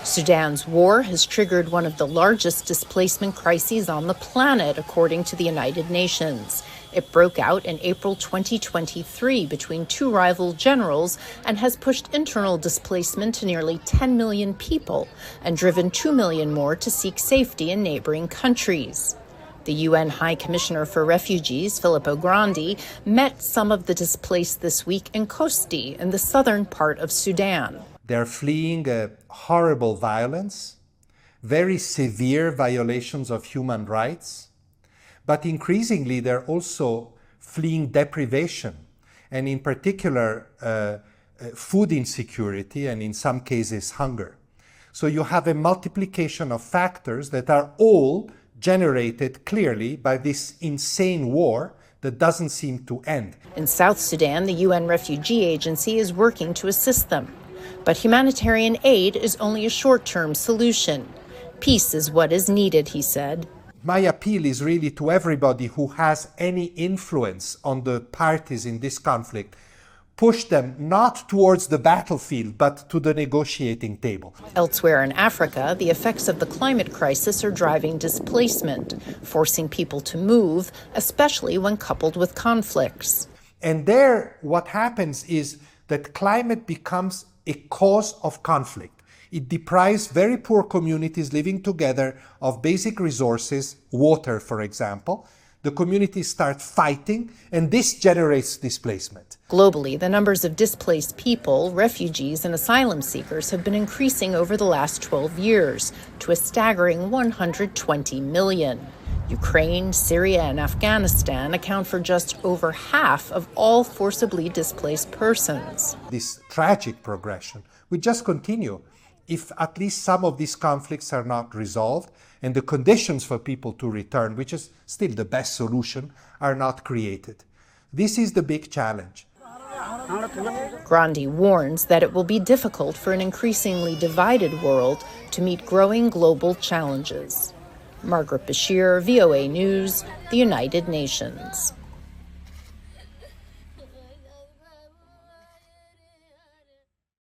Sudan's war has triggered one of the largest displacement crises on the planet, according to the United Nations. It broke out in April 2023 between two rival generals and has pushed internal displacement to nearly 10 million people and driven 2 million more to seek safety in neighboring countries. The UN High Commissioner for Refugees, Filippo Grandi, met some of the displaced this week in Kosti, in the southern part of Sudan. They're fleeing horrible violence, very severe violations of human rights, but increasingly they're also fleeing deprivation, and in particular food insecurity and in some cases hunger. So you have a multiplication of factors that are all generated clearly by this insane war that doesn't seem to end. In South Sudan, the UN Refugee Agency is working to assist them. But humanitarian aid is only a short-term solution. Peace is what is needed, he said. My appeal is really to everybody who has any influence on the parties in this conflict. Push them not towards the battlefield, but to the negotiating table. Elsewhere in Africa, the effects of the climate crisis are driving displacement, forcing people to move, especially when coupled with conflicts. And there, what happens is that climate becomes a cause of conflict. It deprives very poor communities living together of basic resources, water, for example. The communities start fighting, and this generates displacement. Globally, the numbers of displaced people, refugees, and asylum seekers have been increasing over the last 12 years to a staggering 120 million. Ukraine, Syria, and Afghanistan account for just over half of all forcibly displaced persons. This tragic progression will just continue if at least some of these conflicts are not resolved and the conditions for people to return, which is still the best solution, are not created. This is the big challenge. Grandi warns that it will be difficult for an increasingly divided world to meet growing global challenges. Margaret Besheer, VOA News, the United Nations.